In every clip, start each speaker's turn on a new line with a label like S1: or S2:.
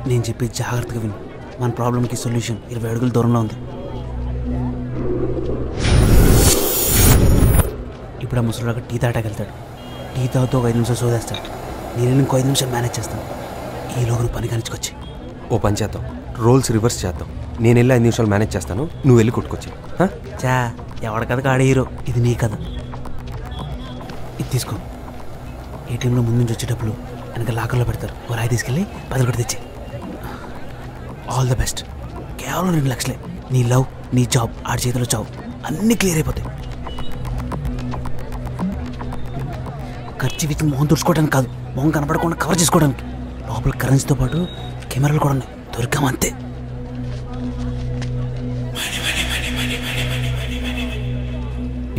S1: నేను చెప్పి జాగ్రత్తగా విను. మన ప్రాబ్లంకి సొల్యూషన్ 20 అడుగుల దూరంలో ఉంది. ఇప్పుడు ఆ ముసలిగా టీ తాటాకెళ్తాడు. టీ తాగుతూ 5 నిమిషాలు సోదేస్తాడు. నేను ఇంకో 5 నిమిషాలు మేనేజ్ చేస్తాను. ఈలోగా నువ్వు పని కానిచ్చుకొచ్చి
S2: ఓ పని చేద్దాం, రోల్స్ రివర్స్ చేద్దాం. నేను వెళ్ళి 5 నిమిషాలు మేనేజ్ చేస్తాను, నువ్వు వెళ్ళి కొట్టుకొచ్చి.
S1: చా ఎవడ కథ ఆడే హీరో, ఇది నీ కథ. ఇది తీసుకో. ఏటీఎంలో ముందు నుంచి వచ్చే డబ్బులు వెనక లాకర్లో పెడతారు. ఓ రాయి తీసుకెళ్ళి 10 కూడా తెచ్చి. All the best. కేవలం 2 లక్షలే. నీ లవ్, నీ జాబ్, ఆడి చేతిలో చావు అన్నీ క్లియర్ అయిపోతాయి. ఖర్చు విచ్చి మొహం తుడుచుకోవడానికి కాదు, మొహం కనపడకుండా కవర్ చేసుకోవడానికి. లోపల కరెన్సీతో పాటు కెమెరాలు కూడా ఉన్నాయి. దొరికామంతే.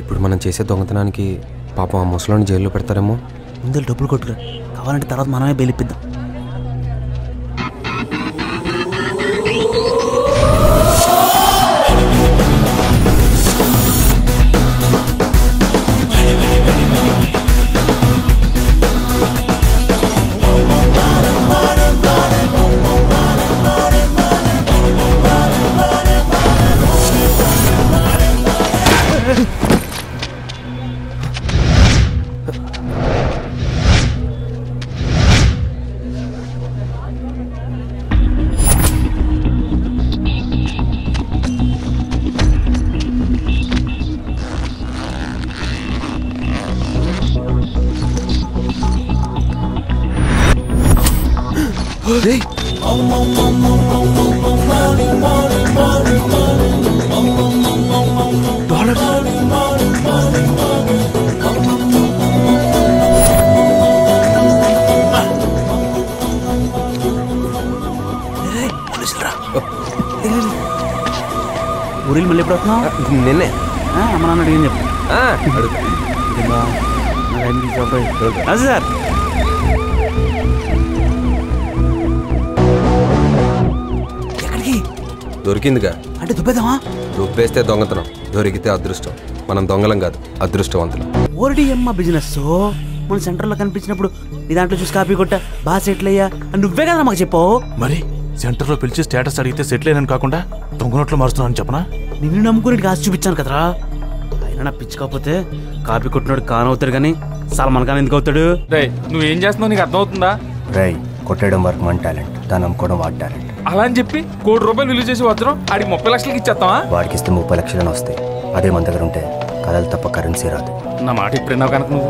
S2: ఇప్పుడు మనం చేసే దొంగతనానికి పాపం ఆ ముసలోని జైల్లో పెడతారేమో.
S1: ముందు డబ్బులు కొట్టుకురా, కావాలంటే తర్వాత మనమే బెయిలిప్పిద్దాం. ఊరిలో మళ్ళీ ఎప్పుడు వస్తున్నావు?
S2: నిన్నే
S1: అమ్మ నాన్న అడిగింది చెప్పు. సార్ ఎక్కడికి?
S2: దొరికిందిగా
S1: అంటే దుబ్బేద్దామా?
S2: దుబ్బేస్తే దొంగతనం, దొరికితే అదృష్టం. మనం దొంగలం కాదు, అదృష్టవంతులం.
S1: ఓరడి అమ్మ బిజినెస్ మన సెంటర్లో కనిపించినప్పుడు నీ దాంట్లో చూసి కాపీ కొట్టా బాగా సెటిల్ అయ్యా అని నువ్వే కదా మాకు చెప్పావు.
S3: మరి సెంటర్లో పిలిచి స్టేటస్ అడిగితే సెటిల్ అయ్యాను కాకుండా దొంగ నోట్లు మారుస్తున్నాను చెప్పనా?
S1: నిన్ను నమ్ముకుని కాసి చూపించాను కదరా. అయినా నా పిచ్చి కాకపోతే కాపీ కొట్టినాడు కాన్ అవుతాడు కానీ సల్మాన్ ఖాన్ ఎందుకు అవుతాడు?
S4: నువ్వేం చేస్తున్నావు నీకు అర్థమవుతుందా?
S5: కొట్టడం వరకు మన టాలెంట్, దాన్ని నమ్ముకోవడం వాడి టాలెంట్.
S4: అలా అని చెప్పి ₹1 కోటి విలువ చేసి వజ్రం ఆడికి 30 లక్షలకి ఇచ్చేస్తావా?
S5: వాడికి ఇస్తే 30 లక్షలని వస్తాయి. అదే మన దగ్గర ఉంటే కథలు తప్ప కరెన్సీ రాదు.
S4: నా మాట ఇప్పుడు కనుక నువ్వు